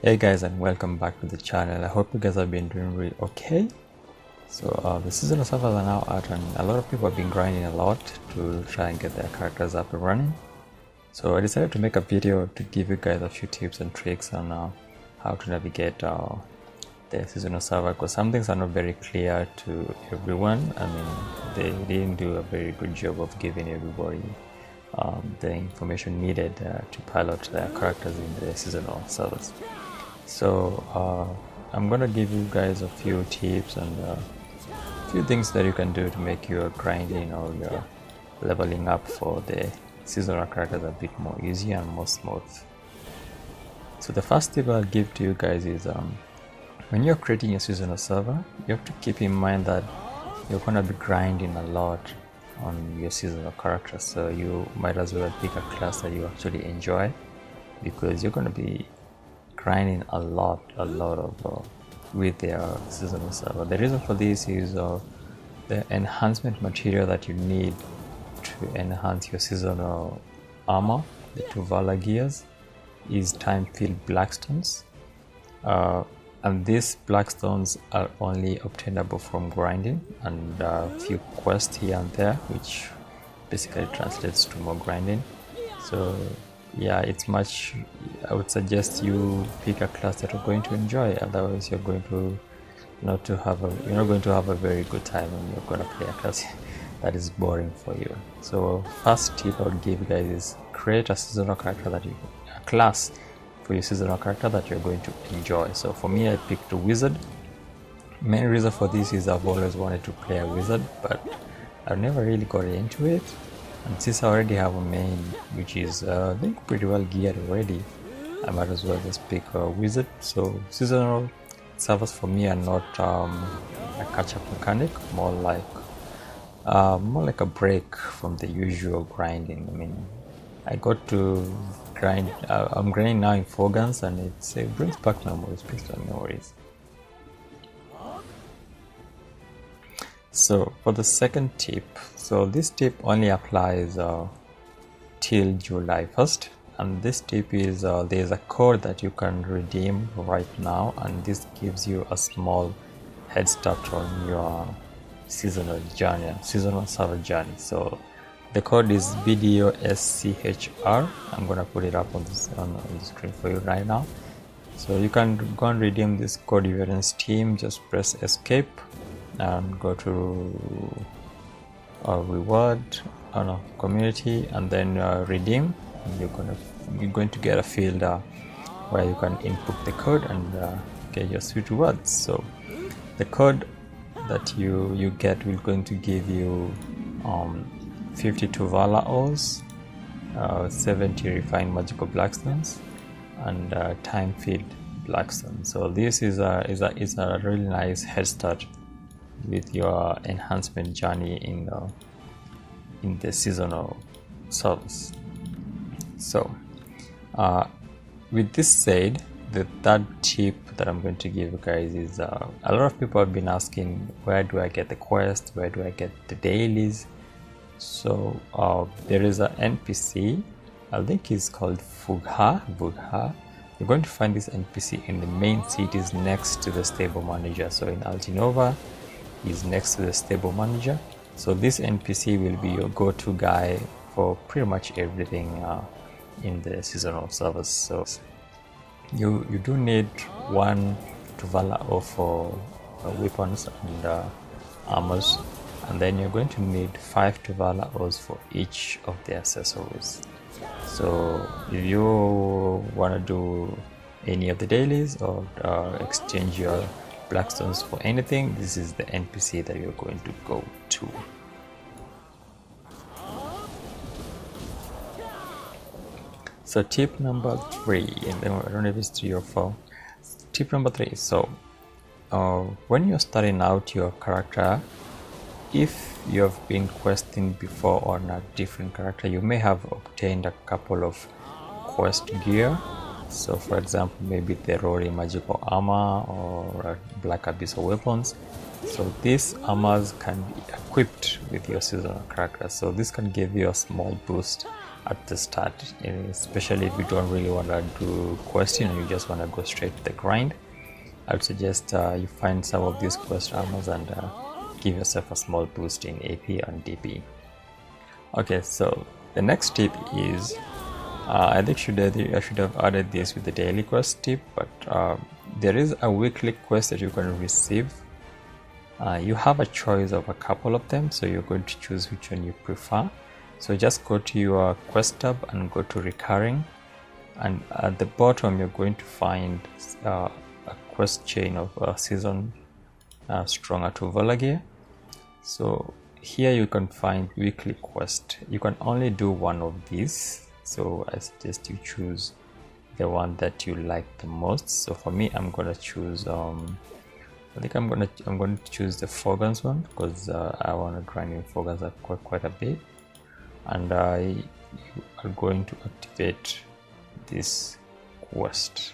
Hey guys, and welcome back to the channel. I hope you guys have been doing really okay. So the seasonal servers are now out, and a lot of people have been grinding a lot to try and get their characters up and running. So I decided to make a video to give you guys a few tips and tricks on how to navigate the seasonal server, because some things are not very clear to everyone. I mean, they didn't do a very good job of giving everybody the information needed to pilot their characters in the seasonal servers. So I'm gonna give you guys a few tips and a few things that you can do to make your grinding or your leveling up for the seasonal characters a bit more easy and more smooth. So the first tip I'll give to you guys is when you're creating a seasonal server, you have to keep in mind that you're gonna be grinding a lot on your seasonal characters, so you might as well pick a class that you actually enjoy, because you're gonna be grinding a lot of with their seasonal server. The reason for this is the enhancement material that you need to enhance your seasonal armor, the two Valor gears, is time-filled blackstones, and these blackstones are only obtainable from grinding and a few quests here and there, which basically translates to more grinding. So yeah, I would suggest you pick a class that you're going to enjoy, otherwise you're going to not going to have a very good time when you're going to play a class that is boring for you. So first tip I would give you guys is create a seasonal character a class for your seasonal character that you're going to enjoy. So for me, I picked a wizard. Main reason for this is I've always wanted to play a wizard, but I've never really got into it. And since I already have a main which is I think pretty well geared already, I might as well just pick a wizard. So seasonal servers for me are not a catch-up mechanic, more like a break from the usual grinding. I mean, I got to grind. I'm grinding now in 4 guns, and it brings back memories, So for the second tip, so this tip only applies till July 1st, and this tip is there's a code that you can redeem right now, and this gives you a small head start on your seasonal server journey. So the code is BDOSCHR. I'm gonna put it up on the screen for you right now. So you can go and redeem this code if you're in Steam. Just press escape and go to reward, community, and then redeem. And you're going to get a field where you can input the code and get your sweet rewards. So the code that you get will going to give you 52 Valor ores, 70 refined magical blackstones, and time-filled blackstone. So this is a really nice head start with your enhancement journey in the seasonal servers. So with this said, the third tip that I'm going to give you guys is a lot of people have been asking, where do I get the quest, where do I get the dailies? So there is an NPC, I think it's called Vugha. You're going to find this NPC in the main cities next to the stable manager. So in Altinova is next to the stable manager. So this NPC will be your go-to guy for pretty much everything in the seasonal servers. So you do need 1 Tuvala ore for weapons and armors, and then you're going to need 5 Tuvala ores for each of the accessories. So if you want to do any of the dailies or exchange your blackstones for anything, this is the NPC that you're going to go to. So tip number 3, and then I don't know if it's 3 or 4. Tip number 3. So when you're starting out your character, if you have been questing before on a different character, you may have obtained a couple of quest gear. So for example, maybe the Rory magical armor or black abyssal weapons. So these armors can be equipped with your seasonal characters, so this can give you a small boost at the start, especially if you don't really want to do questing and you just want to go straight to the grind. I would suggest you find some of these quest armors and give yourself a small boost in AP and DP. Okay, so the next tip is I think I should have added this with the daily quest tip, but there is a weekly quest that you can receive. You have a choice of a couple of them, so you're going to choose which one you prefer. So just go to your quest tab and go to recurring, and at the bottom you're going to find a quest chain of season stronger to Volagir. So here you can find weekly quest. You can only do one of these, so I suggest you choose the one that you like the most. So for me, I'm gonna choose I think I'm going to choose the Fogans one, because I want to grind in Fogans quite a bit, and you are going to activate this quest.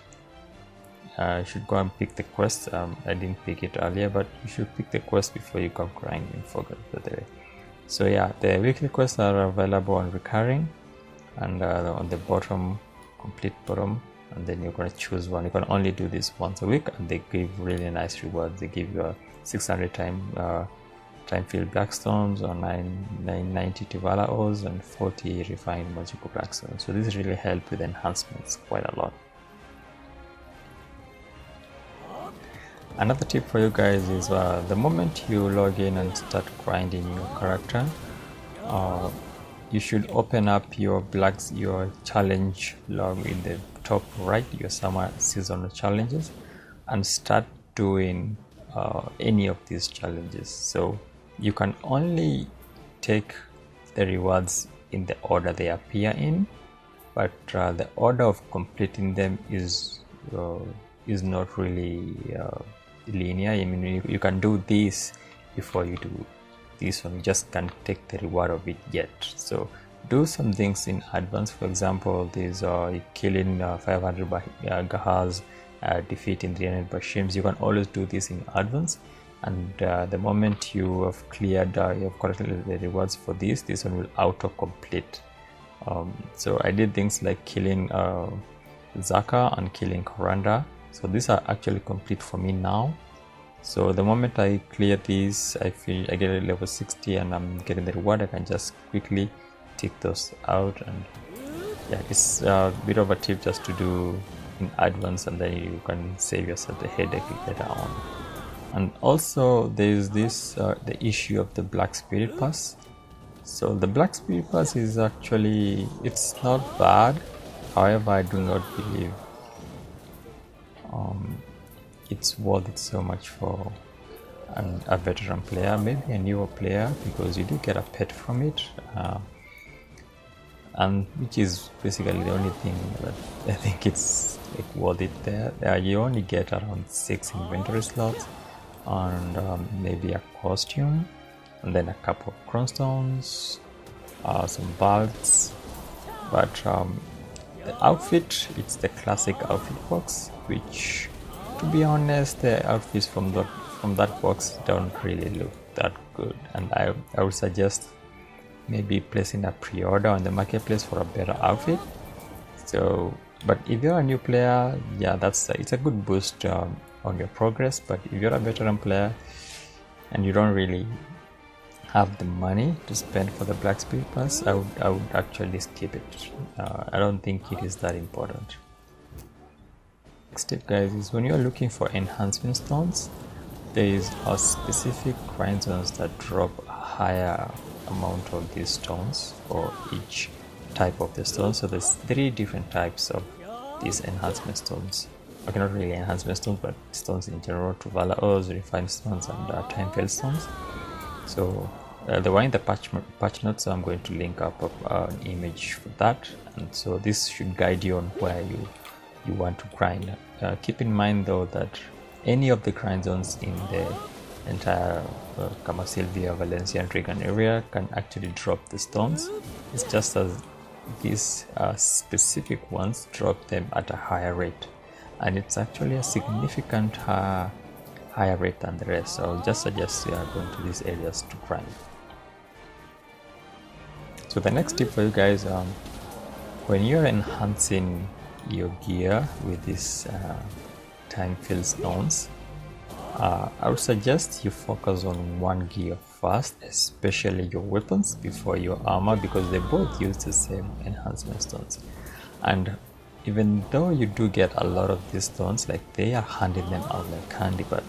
You should go and pick the quest. I didn't pick it earlier, but you should pick the quest before you come grind in Fogans for the day. So yeah, the weekly quests are available on recurring, and on the bottom, complete bottom, and then you're going to choose one. You can only do this once a week, and they give really nice rewards. They give you a 600 time filled blackstones, or 990 Tivala ores, and 40 refined magical blackstones. So this really helps with enhancements quite a lot. Another tip for you guys is the moment you log in and start grinding your character, you should open up your challenge log in the top right, your summer seasonal challenges, and start doing any of these challenges. So you can only take the rewards in the order they appear in, but the order of completing them is not really linear. I mean, you can do this before you do this one, you just can't take the reward of it yet. So do some things in advance. For example, these are killing 500 Gahars, defeating 300 Bashims. You can always do this in advance, and the moment you have cleared, you have collected the rewards for this one will auto complete. So I did things like killing Zaka and killing Koranda, so these are actually complete for me now. So the moment I clear these, I get a level 60 and I'm getting the reward. I can just quickly tick those out, and yeah, it's a bit of a tip just to do in advance, and then you can save yourself the headache later on. And also there is this the issue of the Black Spirit Pass. So the Black Spirit Pass is actually, it's not bad, however I do not believe it's worth it so much for a veteran player, maybe a newer player, because you do get a pet from it, and which is basically the only thing that I think it's like worth it there. You only get around 6 inventory slots, and maybe a costume, and then a couple of crownstones, some bulbs, but the outfit, it's the classic outfit box, which, to be honest, the outfits from that box don't really look that good, and I would suggest maybe placing a pre-order on the marketplace for a better outfit. So, but if you're a new player, yeah, it's a good boost on your progress. But if you're a veteran player and you don't really have the money to spend for the Black Spirit Pass, I would actually skip it. I don't think it is that important. Next tip, guys, is when you're looking for enhancement stones, there is a specific grind zones that drop a higher amount of these stones for each type of the stone. So there's 3 different types of these enhancement stones. Okay, not really enhancement stones, but stones in general: Tuvala ores, refined stones, and time-filled stones. So the one in the patch notes, I'm going to link up an image for that, and so this should guide you on where you want to grind. Keep in mind though that any of the grind zones in the entire Kamasilvia, Valencia and Trigan area can actually drop the stones. It's just as these specific ones drop them at a higher rate, and it's actually a significant higher rate than the rest. So I'll just suggest you are going to these areas to grind. So the next tip for you guys, when you're enhancing your gear with these time-filled stones, I would suggest you focus on one gear first, especially your weapons before your armor, because they both use the same enhancement stones. And even though you do get a lot of these stones, like they are handing them out like candy, but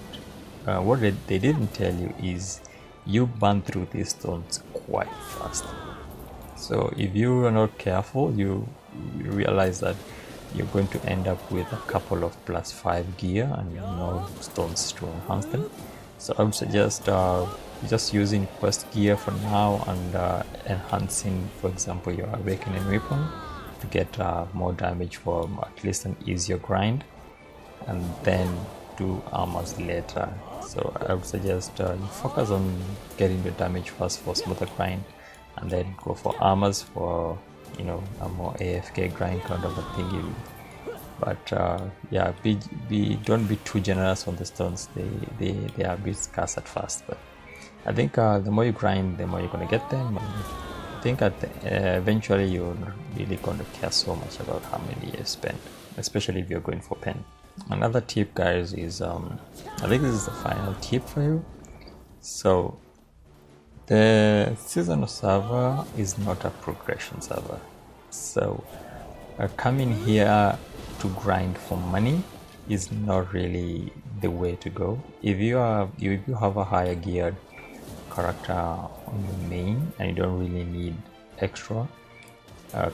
what they didn't tell you is you burn through these stones quite fast. So if you are not careful, you realize that you're going to end up with a couple of +5 gear and no stones to enhance them. So I would suggest just using quest gear for now and enhancing, for example, your awakening weapon to get more damage for at least an easier grind, and then do armors later. So I would suggest you focus on getting the damage first for smoother grind, and then go for armors for, you know, a more AFK grind kind of a thingy. But yeah, don't be too generous on the stones. They are a bit scarce at first, but I think the more you grind, the more you're gonna get them. And I think eventually you're really going to care so much about how many you spend, especially if you're going for pen. Another tip, guys, is I think this is the final tip for you. So the seasonal server is not a progression server. So coming here to grind for money is not really the way to go. If you have a higher geared character on the main and you don't really need extra,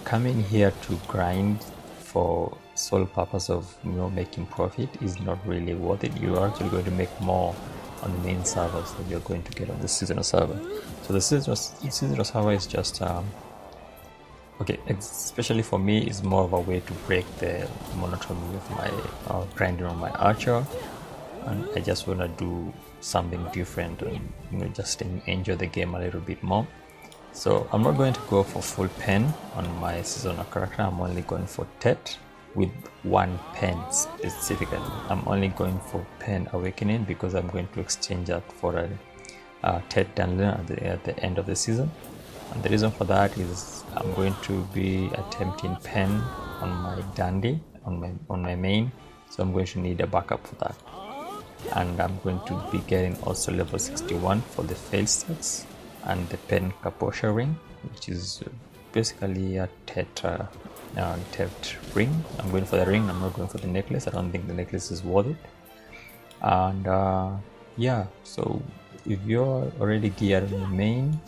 coming here to grind for sole purpose of, you know, making profit is not really worth it. You're actually going to make more on the main servers that you're going to get on the seasonal server. So the seasonal server is just okay, especially for me, is more of a way to break the monotony of my grinding on my archer, and I just want to do something different and, you know, just enjoy the game a little bit more. So I'm not going to go for full pen on my seasonal character. I'm only going for Tet with one pen specifically. I'm only going for pen awakening because I'm going to exchange that for a Tet Dungeon at the end of the season. And the reason for that is I'm going to be attempting pen on my dandy on my main, so I'm going to need a backup for that. And I'm going to be getting also level 61 for the fail stats and the pen caposha ring, which is basically a Tet ring. I'm going for the ring. I'm not going for the necklace. I don't think the necklace is worth it. And yeah, so if you're already geared on the main,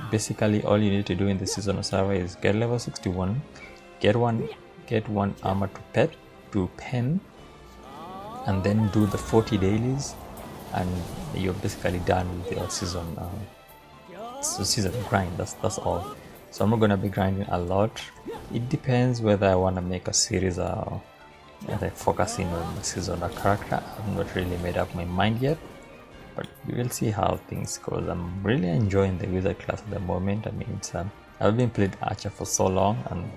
basically all you need to do in the seasonal server is get level 61, get one armor to pen, and then do the 40 dailies, and you're basically done with your season grind. That's all. So I'm not gonna be grinding a lot. It depends whether I want to make a series or focusing on the seasonal character. I've not really made up my mind yet, but we will see how things go. I'm really enjoying the wizard class at the moment. I mean, I've been playing archer for so long, and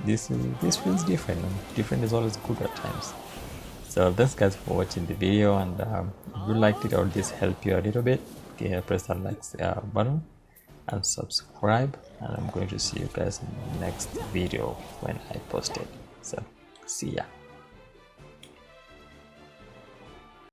this feels different, and different is always good at times. So thanks guys for watching the video, and if you liked it or this helped you a little bit, press that like button and subscribe, and I'm going to see you guys in the next video when I post it. So see ya.